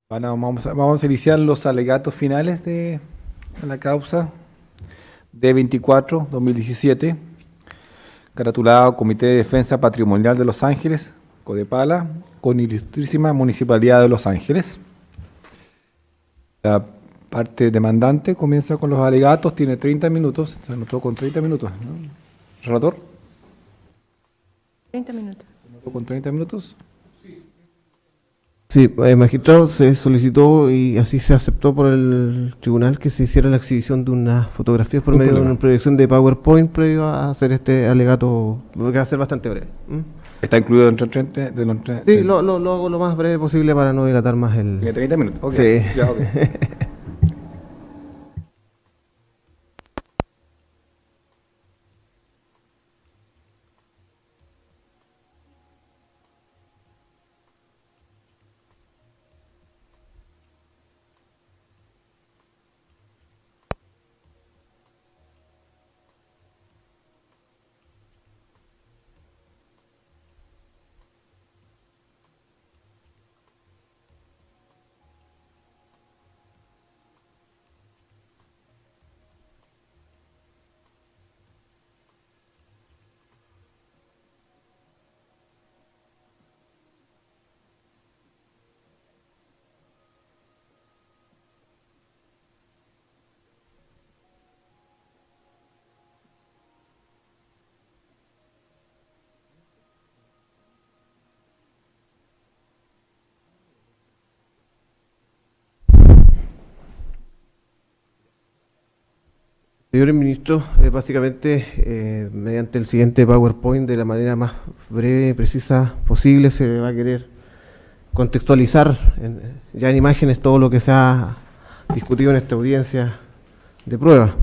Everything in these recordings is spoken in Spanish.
Vamos a iniciar los alegatos finales de la causa D24-2017, caratulado Comité de Defensa Patrimonial de Los Ángeles, Codepala, con Ilustrísima Municipalidad de Los Ángeles. La parte demandante comienza con los alegatos, tiene 30 minutos, se anotó con 30 minutos, ¿no? ¿Relator? 30 minutos. ¿Con 30 minutos? Sí, magistrado, se solicitó y así se aceptó por el tribunal que se hiciera la exhibición de unas fotografías por medio de una proyección de PowerPoint previo a hacer este alegato, que va a ser bastante breve. ¿Está incluido dentro de los Sí, lo hago lo más breve posible para no dilatar más el... Tiene 30 minutos, ok. Sí. Ya, ok. Señores ministros, básicamente mediante el siguiente PowerPoint de la manera más breve y precisa posible se va a querer contextualizar ya en imágenes todo lo que se ha discutido en esta audiencia de prueba.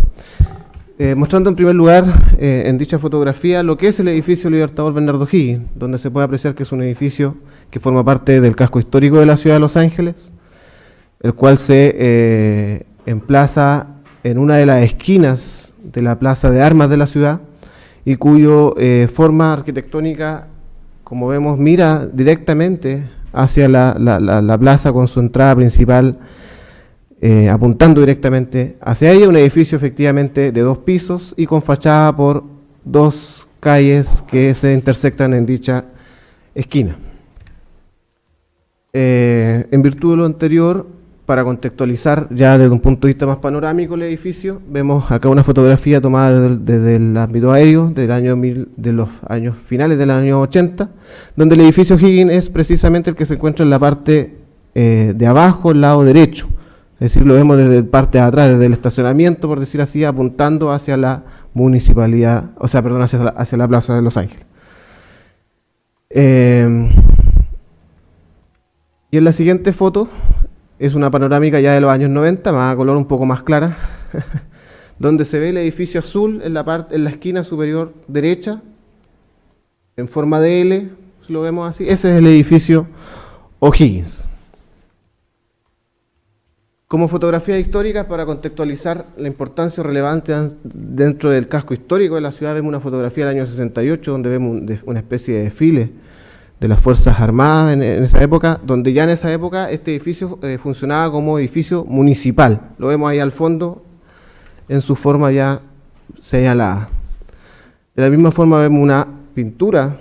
Mostrando en primer lugar en dicha fotografía lo que es el edificio Libertador Bernardo O'Higgins, donde se puede apreciar que es un edificio que forma parte del casco histórico de la ciudad de Los Ángeles, el cual se emplaza en una de las esquinas de la plaza de armas de la ciudad y cuyo forma arquitectónica, como vemos, mira directamente hacia la plaza con su entrada principal apuntando directamente hacia ella, un edificio efectivamente de 2 pisos y con fachada por 2 calles que se intersectan en dicha esquina. En virtud de lo anterior, para contextualizar ya desde un punto de vista más panorámico el edificio, vemos acá una fotografía tomada desde el ámbito aéreo de los años finales del año 80, donde el edificio O'Higgins es precisamente el que se encuentra en la parte de abajo, el lado derecho. Es decir, lo vemos desde la parte de atrás, desde el estacionamiento, por decir así, apuntando hacia la municipalidad, o sea, perdón, hacia la plaza de Los Ángeles. Y en la siguiente foto es una panorámica ya de los años 90, más a color un poco más clara, donde se ve el edificio azul en la esquina superior derecha, en forma de L, si lo vemos así. Ese es el edificio O'Higgins. Como fotografía histórica, para contextualizar la importancia relevante dentro del casco histórico de la ciudad, vemos una fotografía del año 68, donde vemos una especie de desfile de las Fuerzas Armadas en esa época, donde ya en esa época este edificio funcionaba como edificio municipal. Lo vemos ahí al fondo, en su forma ya señalada. De la misma forma vemos una pintura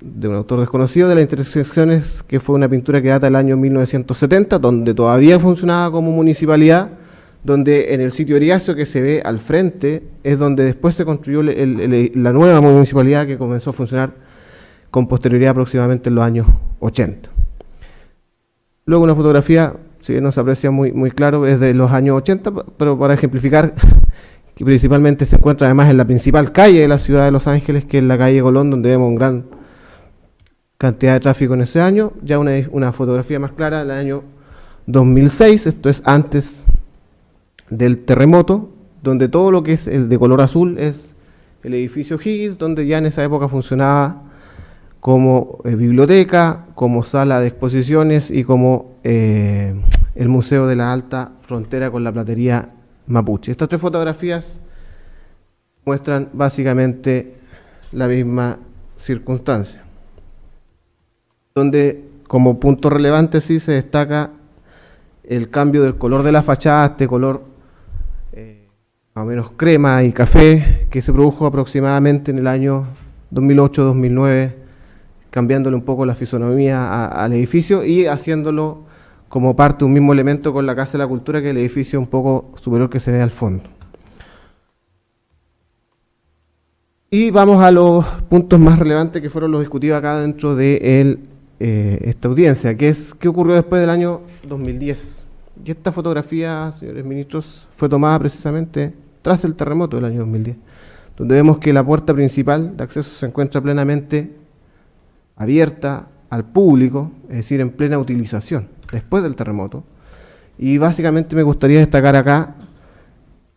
de un autor desconocido de las intersecciones, que fue una pintura que data del año 1970, donde todavía funcionaba como municipalidad, donde en el sitio Eriazo que se ve al frente es donde después se construyó la nueva municipalidad que comenzó a funcionar con posterioridad aproximadamente en los años 80. Luego una fotografía, si bien no se aprecia muy claro, es de los años 80, pero para ejemplificar, que principalmente se encuentra además en la principal calle de la ciudad de Los Ángeles, que es la calle Colón, donde vemos una gran cantidad de tráfico en ese año. Ya una fotografía más clara del año 2006, esto es antes del terremoto, donde todo lo que es el de color azul es el edificio O'Higgins, donde ya en esa época funcionaba como biblioteca, como sala de exposiciones y como el Museo de la Alta Frontera con la Platería Mapuche. Estas 3 fotografías muestran básicamente la misma circunstancia, donde como punto relevante sí se destaca el cambio del color de la fachada, este color más o menos crema y café, que se produjo aproximadamente en el año 2008-2009, cambiándole un poco la fisonomía al edificio y haciéndolo como parte de un mismo elemento con la Casa de la Cultura, que es el edificio un poco superior que se ve al fondo. Y vamos a los puntos más relevantes que fueron los discutidos acá dentro de esta audiencia, que es qué ocurrió después del año 2010. Y esta fotografía, señores ministros, fue tomada precisamente tras el terremoto del año 2010, donde vemos que la puerta principal de acceso se encuentra plenamente abierta al público, es decir, en plena utilización después del terremoto. Y básicamente me gustaría destacar acá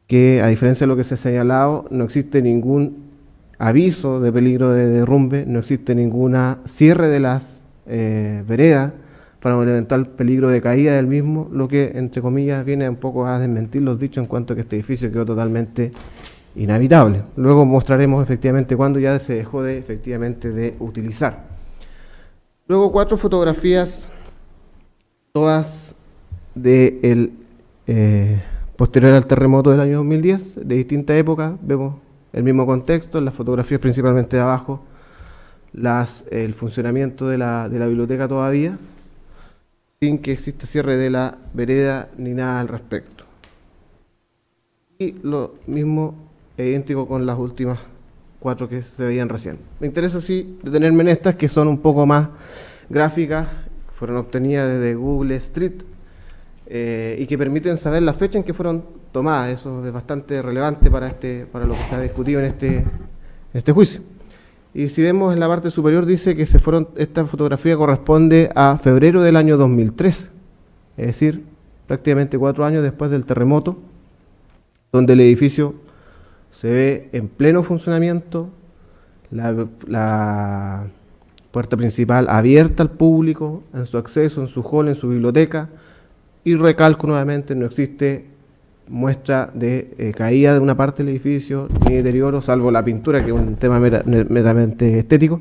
que, a diferencia de lo que se ha señalado, no existe ningún aviso de peligro de derrumbe, no existe ninguna cierre de las veredas para un eventual peligro de caída del mismo, lo que, entre comillas, viene un poco a desmentir los dichos en cuanto a que este edificio quedó totalmente inhabitable. Luego mostraremos efectivamente cuándo ya se dejó de utilizar. Luego 4 fotografías, todas de posterior al terremoto del año 2010, de distinta época. Vemos el mismo contexto, en las fotografías principalmente de abajo, el funcionamiento de la biblioteca todavía, sin que exista cierre de la vereda ni nada al respecto. Y lo mismo, idéntico con las últimas 4 que se veían recién. Me interesa sí detenerme en estas que son un poco más gráficas, fueron obtenidas desde Google Street y que permiten saber la fecha en que fueron tomadas. Eso es bastante relevante para lo que se ha discutido en este juicio. Y si vemos en la parte superior dice que esta fotografía corresponde a febrero del año 2003, es decir, prácticamente 4 años después del terremoto, donde el edificio se ve en pleno funcionamiento, la puerta principal abierta al público, en su acceso, en su hall, en su biblioteca, y recalco nuevamente, no existe muestra de caída de una parte del edificio, ni deterioro, salvo la pintura, que es un tema meramente estético,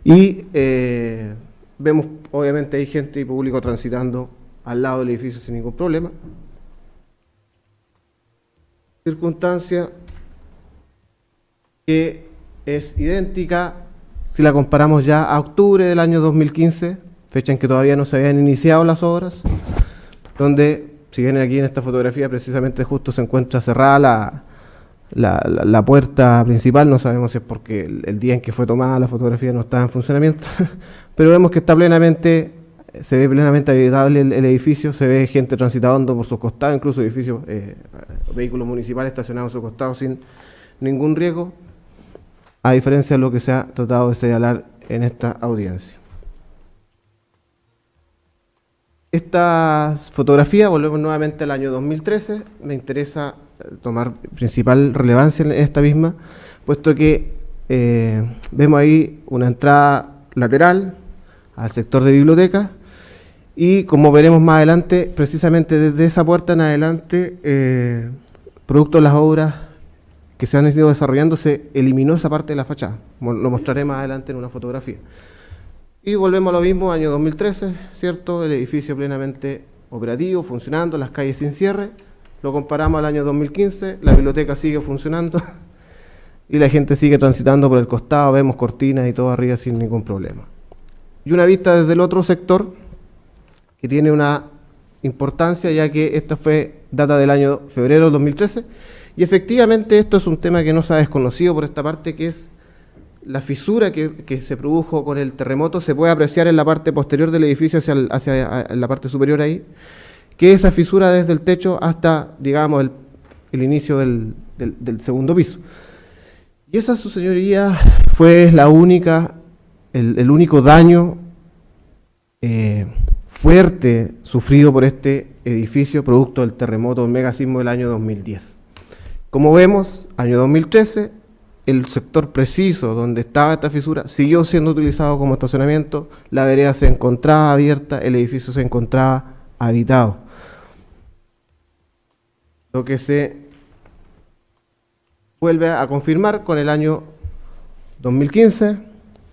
y vemos, obviamente, hay gente y público transitando al lado del edificio sin ningún problema. Circunstancia que es idéntica si la comparamos ya a octubre del año 2015, fecha en que todavía no se habían iniciado las obras, donde, si ven aquí en esta fotografía, precisamente justo se encuentra cerrada la puerta principal. No sabemos si es porque el día en que fue tomada la fotografía no estaba en funcionamiento, pero vemos que se ve plenamente habitable el edificio, se ve gente transitando por sus costados, incluso vehículos municipales estacionados a sus costados sin ningún riesgo, a diferencia de lo que se ha tratado de señalar en esta audiencia. Esta fotografía, volvemos nuevamente al año 2013, me interesa tomar principal relevancia en esta misma, puesto que vemos ahí una entrada lateral al sector de biblioteca, y como veremos más adelante, precisamente desde esa puerta en adelante, producto de las obras que se han ido desarrollando, se eliminó esa parte de la fachada. Lo mostraré más adelante en una fotografía. Y volvemos a lo mismo, año 2013, ¿cierto? El edificio plenamente operativo, funcionando, las calles sin cierre. Lo comparamos al año 2015, la biblioteca sigue funcionando y la gente sigue transitando por el costado, vemos cortinas y todo arriba sin ningún problema. Y una vista desde el otro sector, que tiene una importancia, ya que esta data del año febrero del 2013, y efectivamente esto es un tema que no se ha desconocido por esta parte, que es la fisura que se produjo con el terremoto. Se puede apreciar en la parte posterior del edificio hacia la parte superior ahí, que esa fisura desde el techo hasta, digamos, el inicio del segundo piso. Y esa, su señoría, fue el único daño fuerte sufrido por este edificio producto del terremoto, del megasismo del año 2010. Como vemos, año 2013, el sector preciso donde estaba esta fisura siguió siendo utilizado como estacionamiento, la vereda se encontraba abierta, el edificio se encontraba habitado. Lo que se vuelve a confirmar con el año 2015,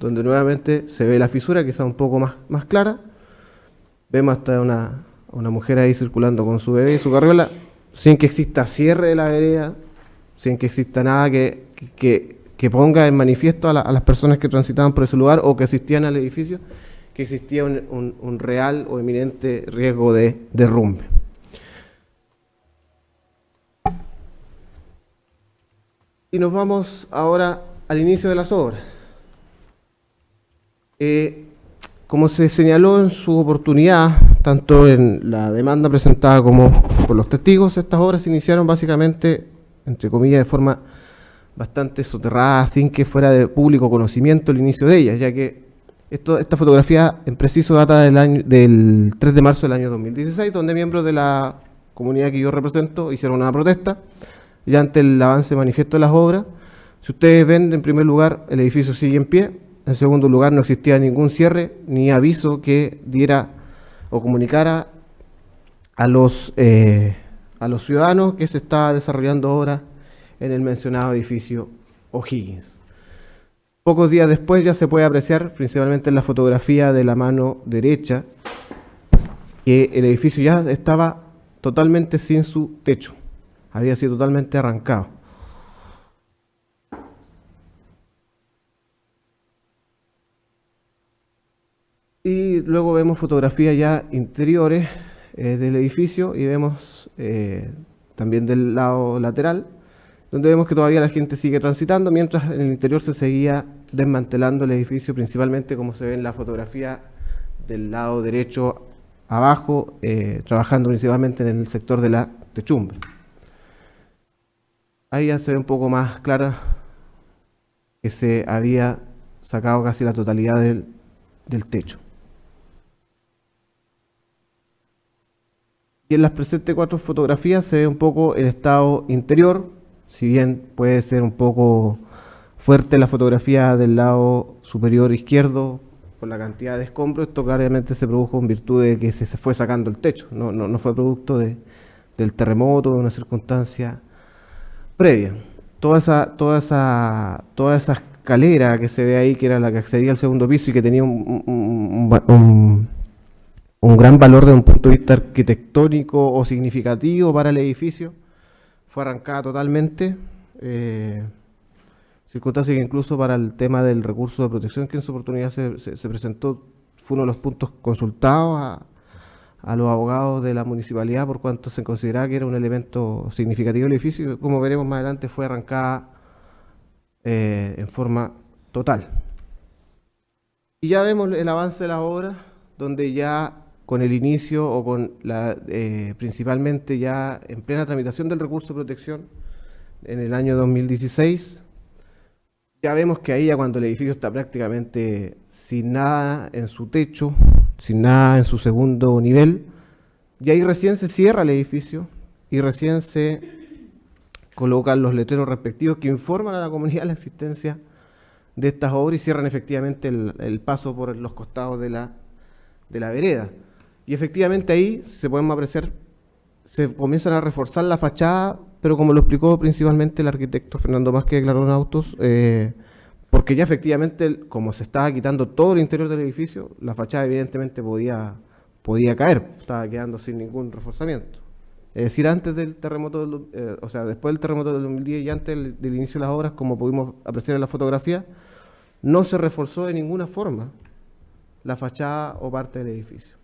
donde nuevamente se ve la fisura, quizá un poco más clara. Vemos hasta una mujer ahí circulando con su bebé y su carriola, sin que exista cierre de la vereda, sin que exista nada que ponga en manifiesto a las personas que transitaban por ese lugar o que asistían al edificio, que existía un real o eminente riesgo de derrumbe. Y nos vamos ahora al inicio de las obras. Como se señaló en su oportunidad, tanto en la demanda presentada como por los testigos, estas obras se iniciaron básicamente, entre comillas, de forma bastante soterrada, sin que fuera de público conocimiento el inicio de ellas, ya que esta fotografía en preciso data del 3 de marzo del año 2016, donde miembros de la comunidad que yo represento hicieron una protesta ya ante el avance manifiesto de las obras. Si ustedes ven, en primer lugar, el edificio sigue en pie. En segundo lugar, no existía ningún cierre ni aviso que diera o comunicara a los ciudadanos que se estaba desarrollando obra en el mencionado edificio O'Higgins. Pocos días después ya se puede apreciar, principalmente en la fotografía de la mano derecha, que el edificio ya estaba totalmente sin su techo, había sido totalmente arrancado. Y luego vemos fotografías ya interiores del edificio y vemos también del lado lateral, donde vemos que todavía la gente sigue transitando, mientras en el interior se seguía desmantelando el edificio, principalmente como se ve en la fotografía del lado derecho abajo, trabajando principalmente en el sector de la techumbre. Ahí ya se ve un poco más clara que se había sacado casi la totalidad del techo. Y en las presentes 4 fotografías se ve un poco el estado interior, si bien puede ser un poco fuerte la fotografía del lado superior izquierdo por la cantidad de escombros. Esto claramente se produjo en virtud de que se fue sacando el techo, no fue producto del terremoto, de una circunstancia previa. Toda esa escalera que se ve ahí, que era la que accedía al segundo piso y que tenía un gran valor desde un punto de vista arquitectónico o significativo para el edificio, fue arrancada totalmente, circunstancia que incluso para el tema del recurso de protección que en su oportunidad se presentó, fue uno de los puntos consultados a los abogados de la municipalidad, por cuanto se consideraba que era un elemento significativo del edificio, y como veremos más adelante fue arrancada en forma total. Y ya vemos el avance de la obra, donde ya con el inicio o con principalmente ya en plena tramitación del recurso de protección en el año 2016, ya vemos que ahí ya cuando el edificio está prácticamente sin nada en su techo, sin nada en su segundo nivel, y ahí recién se cierra el edificio y recién se colocan los letreros respectivos que informan a la comunidad la existencia de estas obras y cierran efectivamente el paso por los costados de la vereda. Y efectivamente ahí se podemos apreciar, se comienzan a reforzar la fachada, pero como lo explicó principalmente el arquitecto Fernando Vázquez de Clarón Autos, porque ya efectivamente, como se estaba quitando todo el interior del edificio, la fachada evidentemente podía caer, estaba quedando sin ningún reforzamiento. Es decir, antes del terremoto, después del terremoto del 2010 y antes del inicio de las obras, como pudimos apreciar en la fotografía, no se reforzó de ninguna forma la fachada o parte del edificio.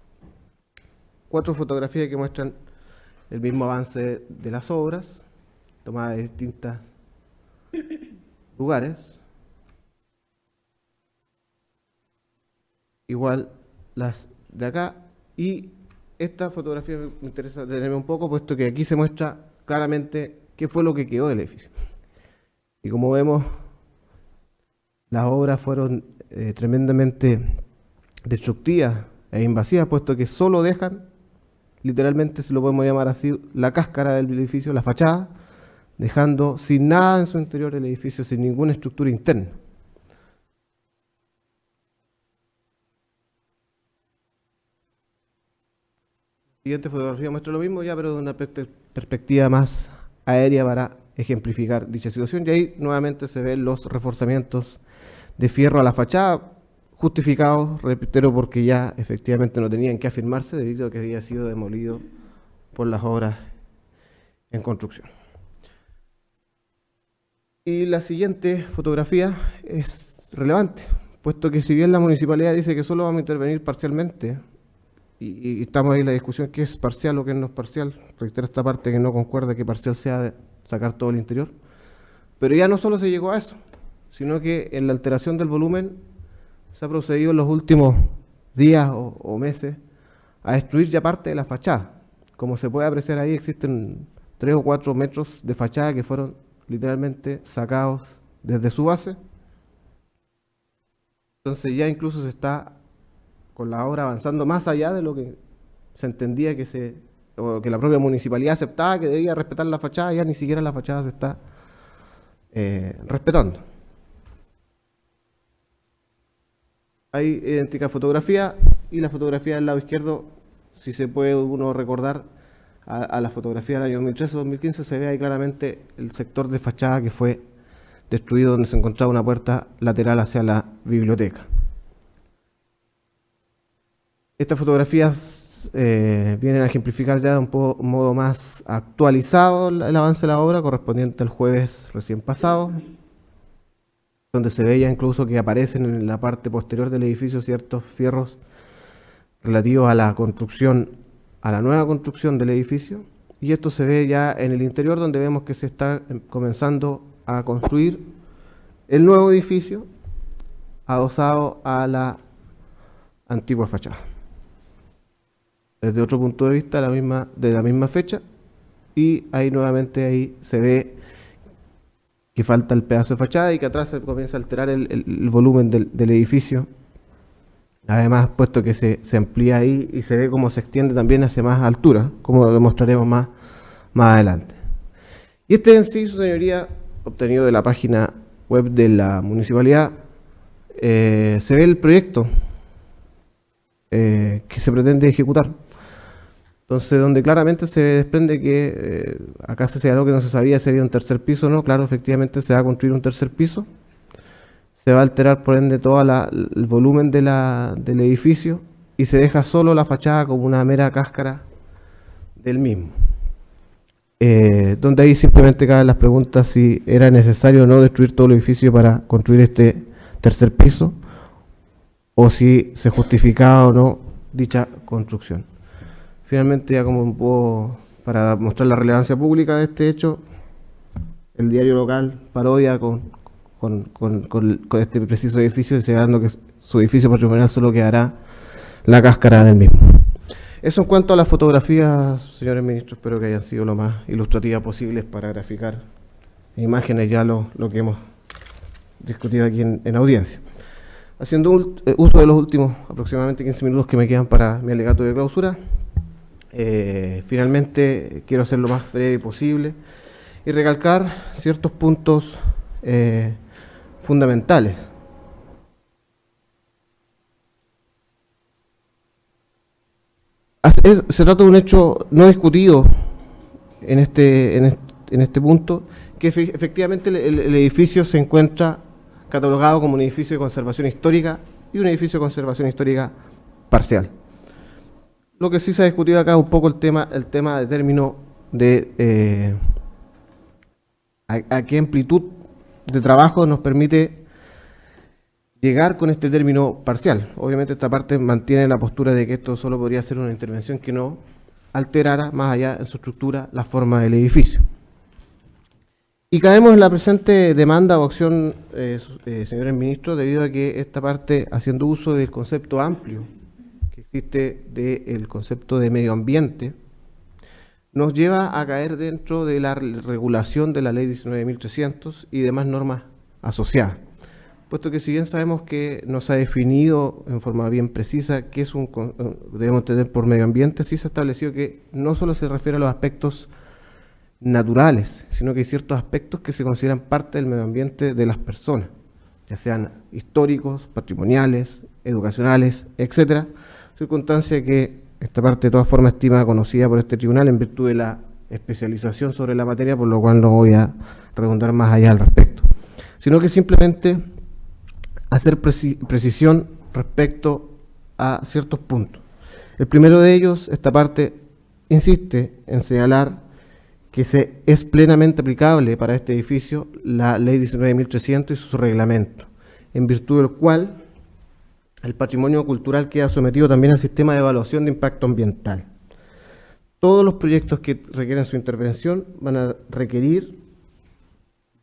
4 fotografías que muestran el mismo avance de las obras, tomadas de distintos lugares. Igual las de acá, y esta fotografía me interesa detenerme un poco, puesto que aquí se muestra claramente qué fue lo que quedó del edificio. Y como vemos, las obras fueron tremendamente destructivas e invasivas, puesto que solo dejan, literalmente se lo podemos llamar así, la cáscara del edificio, la fachada, dejando sin nada en su interior el edificio, sin ninguna estructura interna. La siguiente fotografía muestra lo mismo ya, pero de una perspectiva más aérea para ejemplificar dicha situación. Y ahí nuevamente se ven los reforzamientos de fierro a la fachada, justificados, reitero, porque ya efectivamente no tenían que afirmarse debido a que había sido demolido por las obras en construcción. Y la siguiente fotografía es relevante, puesto que si bien la municipalidad dice que solo vamos a intervenir parcialmente, y estamos ahí en la discusión qué es parcial o qué no es parcial, reitero esta parte que no concuerda que parcial sea de sacar todo el interior, pero ya no solo se llegó a eso, sino que en la alteración del volumen se ha procedido en los últimos días o meses a destruir ya parte de la fachada. Como se puede apreciar ahí, existen 3 o 4 metros de fachada que fueron literalmente sacados desde su base. Entonces ya incluso se está con la obra avanzando más allá de lo que se entendía o que la propia municipalidad aceptaba que debía respetar la fachada. Ya ni siquiera la fachada se está respetando. Hay idéntica fotografía, y la fotografía del lado izquierdo, si se puede uno recordar a la fotografía del año 2013-2015, se ve ahí claramente el sector de fachada que fue destruido, donde se encontraba una puerta lateral hacia la biblioteca. Estas fotografías vienen a ejemplificar ya de un modo más actualizado el avance de la obra, correspondiente al jueves recién pasado, donde se veía incluso que aparecen en la parte posterior del edificio ciertos fierros relativos a la construcción, a la nueva construcción del edificio, y esto se ve ya en el interior, donde vemos que se está comenzando a construir el nuevo edificio adosado a la antigua fachada. Desde otro punto de vista, de la misma fecha, y ahí nuevamente ahí se ve que falta el pedazo de fachada y que atrás se comienza a alterar el volumen del edificio. Además, puesto que se amplía ahí y se ve cómo se extiende también hacia más altura, como lo demostraremos más adelante. Y este en sí, su señoría, obtenido de la página web de la municipalidad, se ve el proyecto que se pretende ejecutar. Entonces, donde claramente se desprende que acá se señaló que no se sabía si había un tercer piso, ¿no? Claro, efectivamente se va a construir un tercer piso. Se va a alterar, por ende, todo el volumen del edificio, y se deja solo la fachada como una mera cáscara del mismo. Donde ahí simplemente caben las preguntas si era necesario o no destruir todo el edificio para construir este tercer piso, o si se justificaba o no dicha construcción. Finalmente, ya como un poco para mostrar la relevancia pública de este hecho, el diario local parodia con este preciso edificio, señalando que su edificio patrimonial solo quedará la cáscara del mismo. Eso en cuanto a las fotografías, señores ministros, espero que hayan sido lo más ilustrativas posibles para graficar imágenes ya lo que hemos discutido aquí en audiencia. Haciendo uso de los últimos aproximadamente 15 minutos que me quedan para mi alegato de clausura, finalmente quiero hacer lo más breve posible y recalcar ciertos puntos fundamentales. Se trata de un hecho no discutido en este punto, que efectivamente el edificio se encuentra catalogado como un edificio de conservación histórica y un edificio de conservación histórica parcial. Lo que sí se ha discutido acá es un poco el tema de término de a qué amplitud de trabajo nos permite llegar con este término parcial. Obviamente esta parte mantiene la postura de que esto solo podría ser una intervención que no alterara más allá en su estructura la forma del edificio. Y caemos en la presente demanda o acción, señores ministros, debido a que esta parte, haciendo uso del concepto amplio que existe del concepto de medio ambiente, nos lleva a caer dentro de la regulación de la ley 19.300 y demás normas asociadas. Puesto que si bien sabemos que no se ha definido en forma bien precisa qué es debemos tener por medio ambiente, sí se ha establecido que no solo se refiere a los aspectos naturales, sino que hay ciertos aspectos que se consideran parte del medio ambiente de las personas, ya sean históricos, patrimoniales, educacionales, etcétera, circunstancia que esta parte de todas formas estima conocida por este tribunal en virtud de la especialización sobre la materia, por lo cual no voy a redundar más allá al respecto, sino que simplemente hacer precisión respecto a ciertos puntos. El primero de ellos, esta parte insiste en señalar que es plenamente aplicable para este edificio la Ley 19.300 y su reglamento, en virtud del cual el patrimonio cultural queda sometido también al sistema de evaluación de impacto ambiental. Todos los proyectos que requieren su intervención van a requerir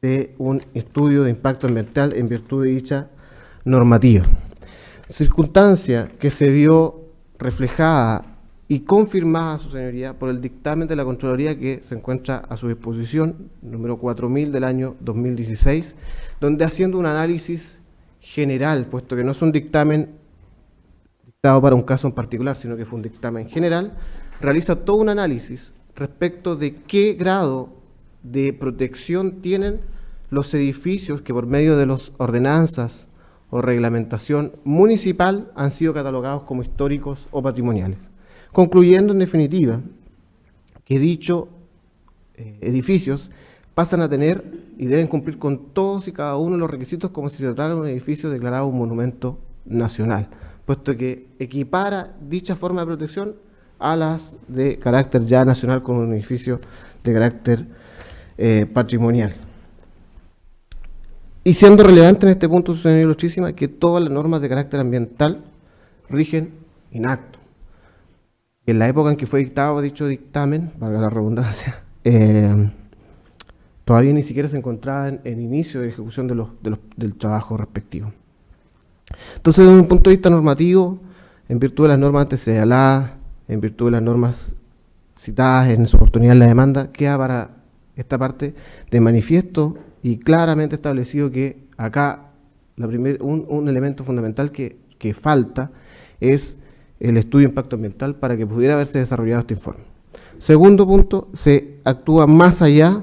de un estudio de impacto ambiental en virtud de dicha normativa. Circunstancia que se vio reflejada y confirmada, su señoría, por el dictamen de la Contraloría que se encuentra a su disposición, número 4000 del año 2016, donde haciendo un análisis general, puesto que no es un dictamen dictado para un caso en particular, sino que fue un dictamen general, realiza todo un análisis respecto de qué grado de protección tienen los edificios que por medio de las ordenanzas o reglamentación municipal han sido catalogados como históricos o patrimoniales, concluyendo en definitiva que dichos edificios pasan a tener y deben cumplir con todos y cada uno de los requisitos como si se tratara de un edificio declarado un monumento nacional, puesto que equipara dicha forma de protección a las de carácter ya nacional como un edificio de carácter patrimonial. Y siendo relevante en este punto, señora Ilustrísima, que todas las normas de carácter ambiental rigen inacto. En la época en que fue dictado dicho dictamen, valga la redundancia, todavía ni siquiera se encontraba en inicio de ejecución del trabajo respectivo. Entonces, desde un punto de vista normativo, en virtud de las normas antes señaladas, en virtud de las normas citadas en su oportunidad en la demanda, queda para esta parte de manifiesto y claramente establecido que acá un elemento fundamental que falta es el estudio de impacto ambiental para que pudiera haberse desarrollado este informe. Segundo punto, se actúa más allá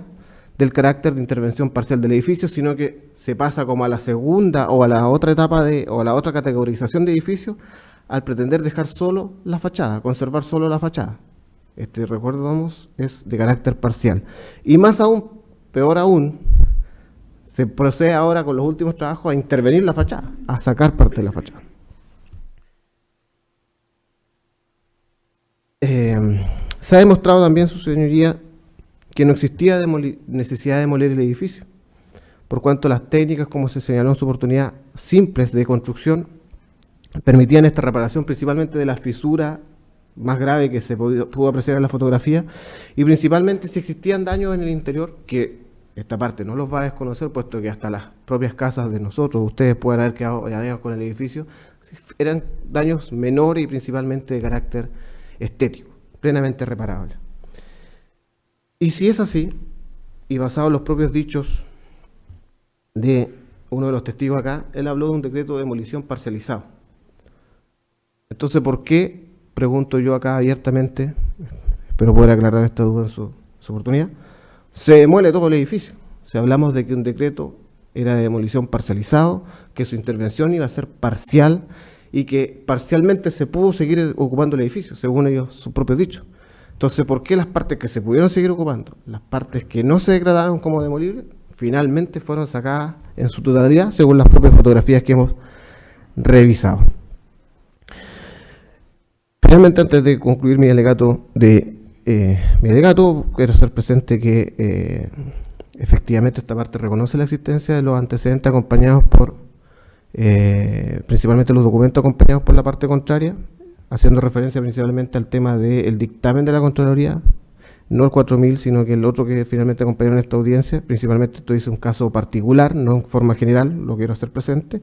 del carácter de intervención parcial del edificio, sino que se pasa como a la segunda o a la otra etapa o a la otra categorización de edificios al pretender dejar solo la fachada, conservar solo la fachada. Recordamos, es de carácter parcial. Y más aún, peor aún, se procede ahora con los últimos trabajos a intervenir la fachada, a sacar parte de la fachada. Se ha demostrado también, su señoría, que no existía necesidad de demoler el edificio, por cuanto las técnicas, como se señaló en su oportunidad, simples de construcción, permitían esta reparación principalmente de la fisura más grave que se pudo apreciar en la fotografía, y principalmente si existían daños en el interior, que esta parte no los va a desconocer, puesto que hasta las propias casas de nosotros, ustedes pueden haber quedado dañados con el edificio, eran daños menores y principalmente de carácter estético, plenamente reparable. Y si es así, y basado en los propios dichos de uno de los testigos acá, él habló de un decreto de demolición parcializado. Entonces, ¿por qué, pregunto yo acá abiertamente, espero poder aclarar esta duda en su oportunidad, se demuele todo el edificio? Si hablamos de que un decreto era de demolición parcializado, que su intervención iba a ser parcial y que parcialmente se pudo seguir ocupando el edificio, según ellos, sus propios dichos. Entonces, ¿por qué las partes que se pudieron seguir ocupando, las partes que no se degradaron como demolibles, finalmente fueron sacadas en su totalidad, según las propias fotografías que hemos revisado? Finalmente, antes de concluir mi alegato, quiero hacer presente que efectivamente esta parte reconoce la existencia de los antecedentes acompañados por, principalmente los documentos acompañados por la parte contraria, haciendo referencia principalmente al tema del dictamen de la Contraloría, no el 4000, sino que el otro que finalmente acompañó en esta audiencia. Principalmente esto es un caso particular, no en forma general, lo quiero hacer presente.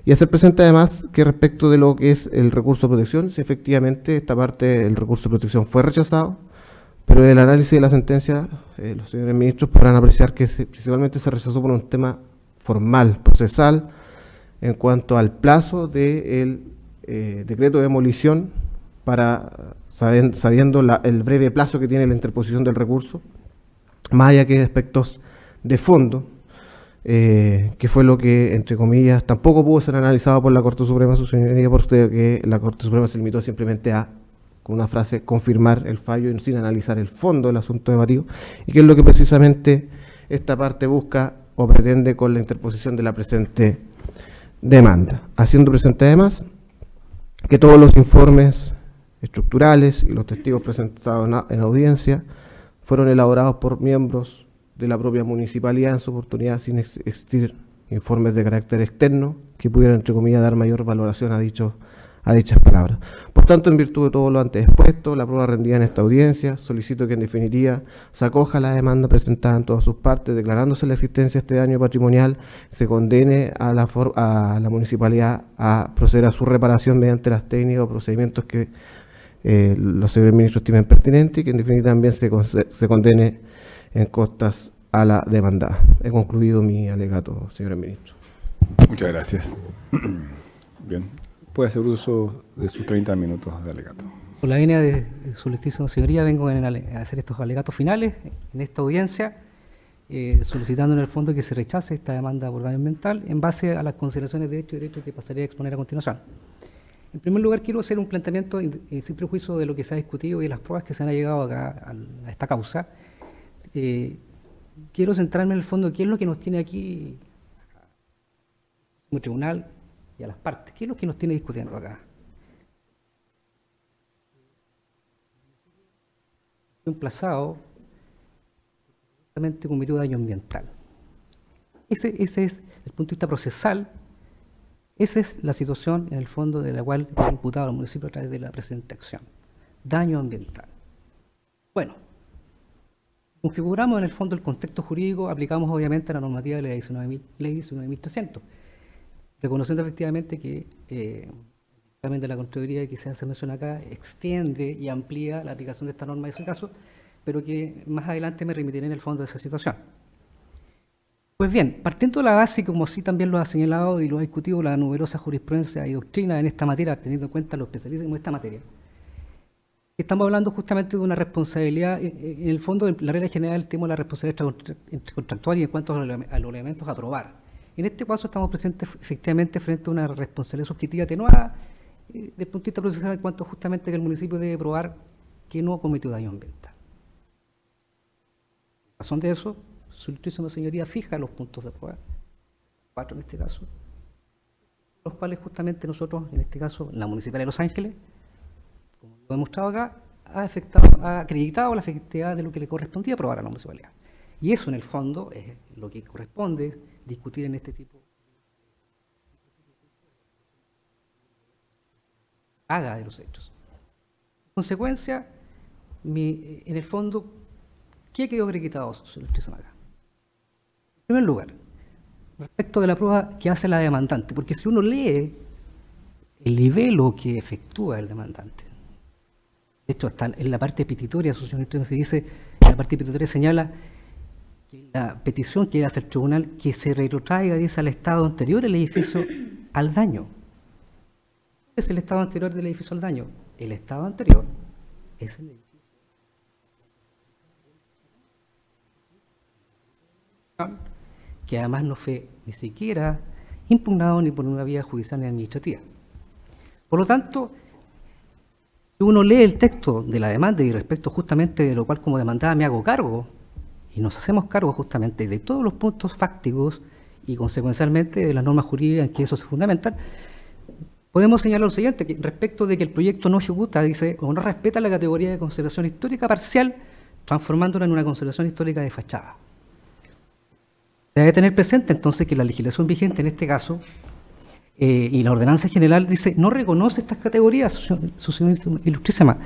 Y hacer presente además que respecto de lo que es el recurso de protección, si efectivamente esta parte del recurso de protección fue rechazado, pero el análisis de la sentencia, los señores ministros podrán apreciar que principalmente se rechazó por un tema formal, procesal, en cuanto al plazo del decreto de demolición, sabiendo el breve plazo que tiene la interposición del recurso, más allá que de aspectos de fondo, que fue lo que, entre comillas, tampoco pudo ser analizado por la Corte Suprema, su señoría, por usted, que la Corte Suprema se limitó simplemente a, con una frase, confirmar el fallo sin analizar el fondo del asunto de Mario, y que es lo que precisamente esta parte busca o pretende con la interposición de la presente demanda, haciendo presente además que todos los informes estructurales y los testigos presentados en audiencia fueron elaborados por miembros de la propia municipalidad en su oportunidad, sin existir informes de carácter externo que pudieran, entre comillas, dar mayor valoración a dichas palabras. Por tanto, en virtud de todo lo antes expuesto, la prueba rendida en esta audiencia, solicito que en definitiva se acoja la demanda presentada en todas sus partes, declarándose la existencia de este daño patrimonial, se condene a la municipalidad a proceder a su reparación mediante las técnicas o procedimientos que los señores ministros estimen pertinentes, y que en definitiva también se condene en costas a la demandada. He concluido mi alegato, señores ministros. Muchas gracias. Bien, puede hacer uso de sus 30 minutos de alegato. Por la venia de su ilustrísima señoría, vengo a hacer estos alegatos finales en esta audiencia, solicitando en el fondo que se rechace esta demanda por daño ambiental en base a las consideraciones de hecho y derecho que pasaré a exponer a continuación. En primer lugar, quiero hacer un planteamiento sin prejuicio de lo que se ha discutido y de las pruebas que se han llegado acá a esta causa. Quiero centrarme en el fondo en qué es lo que nos tiene aquí como tribunal y a las partes. ¿Qué es lo que nos tiene discutiendo acá? Emplazado, justamente cometió daño ambiental. Ese es, desde el punto de vista procesal, esa es la situación en el fondo de la cual está imputado al municipio a través de la presente acción. Daño ambiental. Bueno, configuramos en el fondo el contexto jurídico, aplicamos obviamente la normativa de la ley 19.300, reconociendo efectivamente que también de la Contraloría que se hace mención acá extiende y amplía la aplicación de esta norma en ese caso, pero que más adelante me remitiré en el fondo de esa situación. Pues bien, partiendo de la base, como sí también lo ha señalado y lo ha discutido la numerosa jurisprudencia y doctrina en esta materia, teniendo en cuenta los especialistas en esta materia, estamos hablando justamente de una responsabilidad, en el fondo, en la regla general, el tema de la responsabilidad contractual y en cuanto a los elementos a probar. En este caso estamos presentes efectivamente frente a una responsabilidad subjetiva atenuada desde el punto de vista procesal en cuanto justamente que el municipio debe probar que no cometió daño ambiental. En razón de eso, su ilustrísima señoría fija los puntos de prueba, 4 en este caso, los cuales justamente nosotros, en este caso, la Municipalidad de Los Ángeles, como lo he demostrado acá, ha acreditado la efectividad de lo que le correspondía probar a la municipalidad. Y eso, en el fondo, es lo que corresponde discutir en este tipo haga de los hechos. En consecuencia, en el fondo, ¿qué quedó acreditado, su ilustrísima acá? En primer lugar, respecto de la prueba que hace la demandante, porque si uno lee el libelo que efectúa el demandante, de hecho, hasta en la parte petitoria, se dice, en la parte petitoria señala que la petición que hace el tribunal que se retrotraiga, dice, al estado anterior el edificio al daño. ¿Cuál es el estado anterior del edificio al daño? El estado anterior es el edificio que además no fue ni siquiera impugnado ni por una vía judicial ni administrativa. Por lo tanto, si uno lee el texto de la demanda y respecto justamente de lo cual como demandada me hago cargo, y nos hacemos cargo justamente de todos los puntos fácticos y consecuencialmente de las normas jurídicas en que eso se fundamenta, podemos señalar lo siguiente, que respecto de que el proyecto no ejecuta, dice, o no respeta la categoría de conservación histórica parcial, transformándola en una conservación histórica de fachada. Se debe tener presente entonces que la legislación vigente en este caso y la ordenanza general dice no reconoce estas categorías, su señor ilustrísima,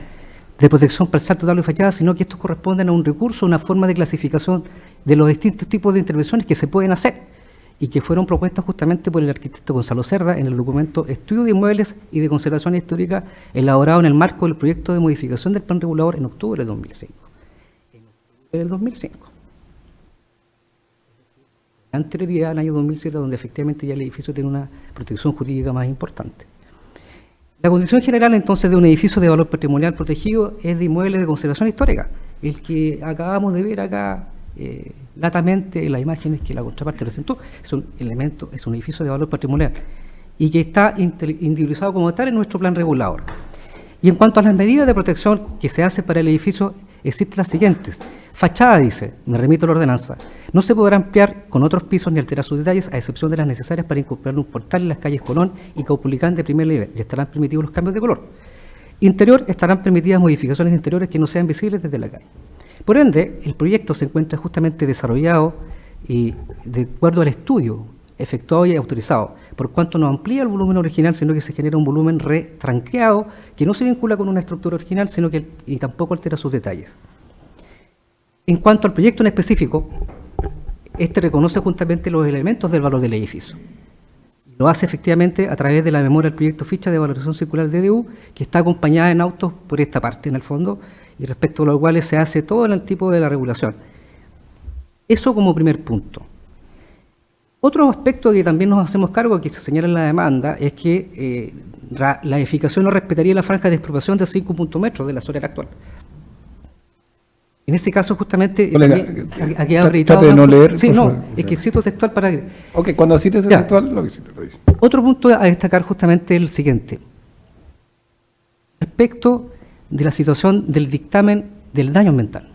de protección parcial, total y fachada, sino que estos corresponden a un recurso, una forma de clasificación de los distintos tipos de intervenciones que se pueden hacer y que fueron propuestas justamente por el arquitecto Gonzalo Cerda en el documento Estudio de Inmuebles y de Conservación Histórica elaborado en el marco del proyecto de modificación del plan regulador en octubre del 2005. En octubre del 2005. Anterioridad al año 2007, donde efectivamente ya el edificio tiene una protección jurídica más importante. La condición general entonces de un edificio de valor patrimonial protegido es de inmuebles de conservación histórica, el que acabamos de ver acá latamente en las imágenes que la contraparte presentó, es un elemento, es un edificio de valor patrimonial y que está individualizado como tal en nuestro plan regulador. Y en cuanto a las medidas de protección que se hacen para el edificio, existen las siguientes: Fachada, dice, me remito a la ordenanza, no se podrá ampliar con otros pisos ni alterar sus detalles, a excepción de las necesarias para incorporar un portal en las calles Colón y Caupolicán de primer nivel, y estarán permitidos los cambios de color. Interior, estarán permitidas modificaciones interiores que no sean visibles desde la calle. Por ende, el proyecto se encuentra justamente desarrollado y de acuerdo al estudio efectuado y autorizado, por cuanto no amplía el volumen original, sino que se genera un volumen retranqueado que no se vincula con una estructura original, sino que y tampoco altera sus detalles. En cuanto al proyecto en específico, este reconoce justamente los elementos del valor del edificio. Lo hace efectivamente a través de la memoria del proyecto ficha de valoración circular DDU, que está acompañada en autos por esta parte en el fondo, y respecto a los cuales se hace todo el tipo de la regulación. Eso como primer punto. Otro aspecto que también nos hacemos cargo, que se señala en la demanda, es que la edificación no respetaría la franja de expropiación de 5 metros de la zona actual. En este caso, justamente, Colega, ha quedado acreditado. trate de no leer, sí, por no, favor. es que cito textual para. Ok, cuando cites el Ya. textual, lo que cites, lo dice. Otro punto a destacar justamente el siguiente. Respecto de la situación del dictamen del daño ambiental.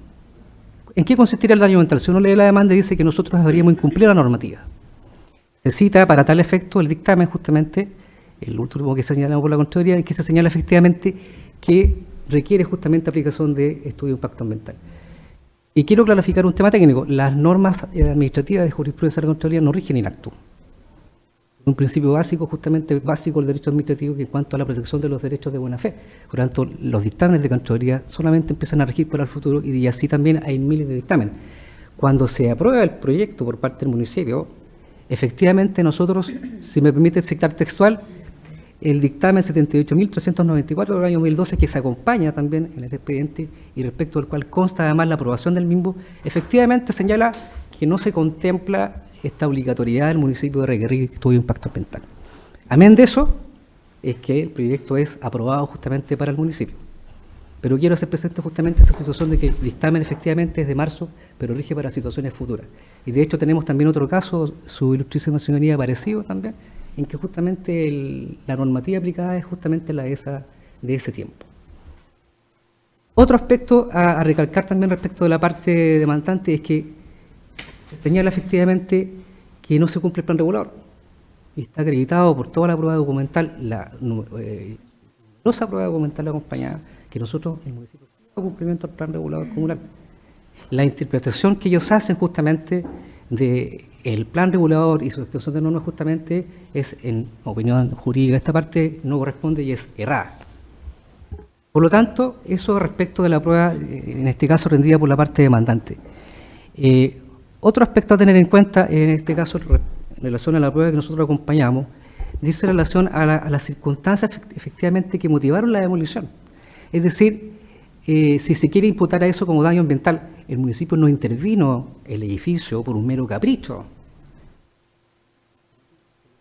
¿En qué consistiría el daño ambiental? Si uno lee la demanda, dice que nosotros deberíamos incumplir la normativa. Se cita para tal efecto el dictamen, justamente, el último que se señala por la Contraloría, en que se señala efectivamente que requiere justamente aplicación de estudio de impacto ambiental. Y quiero clarificar un tema técnico. Las normas administrativas de jurisprudencia de la Contraloría no rigen in actu. Un principio básico, justamente básico del derecho administrativo, que en cuanto a la protección de los derechos de buena fe. Por lo tanto, los dictámenes de Contraloría solamente empiezan a regir para el futuro y así también hay miles de dictámenes. Cuando se aprueba el proyecto por parte del municipio, efectivamente nosotros, si me permite citar textual, el dictamen 78.394 del año 2012, que se acompaña también en el expediente y respecto al cual consta además la aprobación del mismo, efectivamente señala que no se contempla esta obligatoriedad del municipio de requerir estudio de impacto ambiental. Amén de eso, es que el proyecto es aprobado justamente para el municipio. Pero quiero hacer presente justamente esa situación de que el dictamen efectivamente es de marzo, pero rige para situaciones futuras. Y de hecho tenemos también otro caso, su ilustrísima señoría, parecido también, en que justamente la normativa aplicada es justamente la de ese tiempo. Otro aspecto a recalcar también respecto de la parte demandante es que se señala efectivamente que no se cumple el plan regulador. Y está acreditado por toda la prueba documental, la numerosa prueba documental acompañada, que nosotros, el municipio, no cumplimiento del plan regulador comunal. La interpretación que ellos hacen justamente del plan regulador y su extensión de normas justamente es, en opinión jurídica, esta parte no corresponde y es errada. Por lo tanto, eso respecto de la prueba, en este caso rendida por la parte demandante. Otro aspecto a tener en cuenta, en este caso, en relación a la prueba que nosotros acompañamos, dice en relación a las circunstancias efectivamente que motivaron la demolición. Es decir, si se quiere imputar a eso como daño ambiental, el municipio no intervino el edificio por un mero capricho.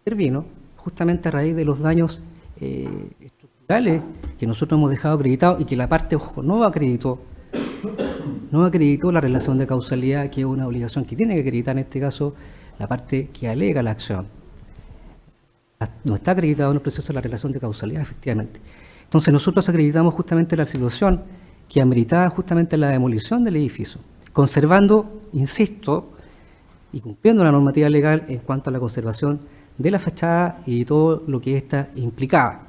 Intervino justamente a raíz de los daños estructurales que nosotros hemos dejado acreditados y que la parte, ojo, no acreditó la relación de causalidad, que es una obligación que tiene que acreditar en este caso la parte que alega la acción. No está acreditado en el proceso la relación de causalidad, efectivamente. Entonces nosotros acreditamos justamente la situación que ameritaba justamente la demolición del edificio, conservando, insisto, y cumpliendo la normativa legal en cuanto a la conservación de la fachada y todo lo que ésta implicaba.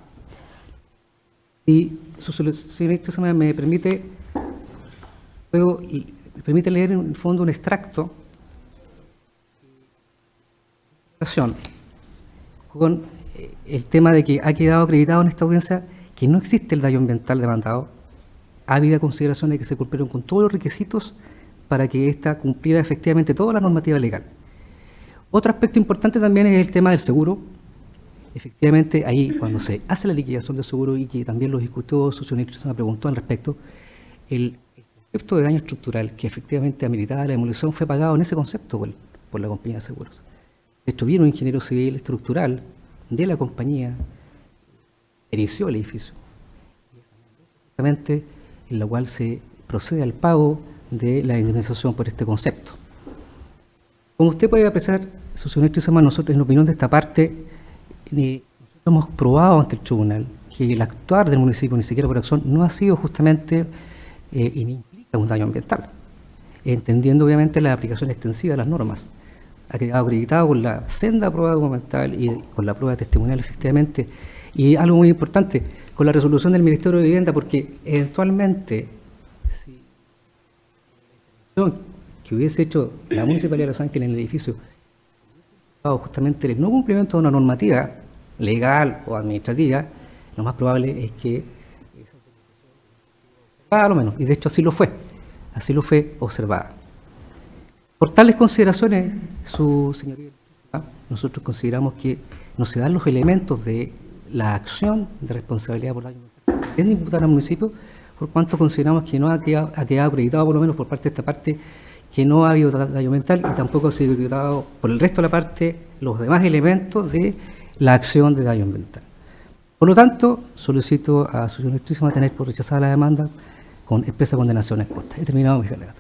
Y su señoría me permite leer en el fondo un extracto con el tema de que ha quedado acreditado en esta audiencia que no existe el daño ambiental demandado, habida consideración de que se cumplieron con todos los requisitos para que ésta cumpliera efectivamente toda la normativa legal. Otro aspecto importante también es el tema del seguro. Efectivamente, ahí cuando se hace la liquidación del seguro y que también lo discutió su señoría me preguntó al respecto, el concepto de daño estructural que efectivamente ameritaba la demolición fue pagado en ese concepto por la compañía de seguros. De hecho, vino un ingeniero civil estructural de la compañía, erició el edificio, justamente en la cual se procede al pago de la indemnización por este concepto. Como usted puede apreciar, su señoría, nosotros en opinión de esta parte, nosotros hemos probado ante el tribunal que el actuar del municipio, ni siquiera por acción, no ha sido justamente y ni implica un daño ambiental. entendiendo obviamente la aplicación extensiva de las normas. Ha quedado acreditado con la senda prueba documental y con la prueba testimonial efectivamente. Y algo muy importante, con la resolución del Ministerio de Vivienda, porque eventualmente, si la intervención que hubiese hecho la Municipalidad de Los Ángeles en el edificio, justamente el no cumplimiento de una normativa legal o administrativa, lo más probable es que a lo menos, y de hecho así lo fue observada. Por tales consideraciones, su señoría, nosotros consideramos que no se dan los elementos de la acción de responsabilidad por daño ambiental que pretende imputar al municipio, por cuanto consideramos que no ha quedado acreditado, por lo menos por parte de esta parte, que no ha habido daño ambiental y tampoco ha sido acreditado por el resto de la parte los demás elementos de la acción de daño ambiental. Por lo tanto, solicito a su señoría tener por rechazada la demanda con expresa condenación expuesta. He terminado mi alegato.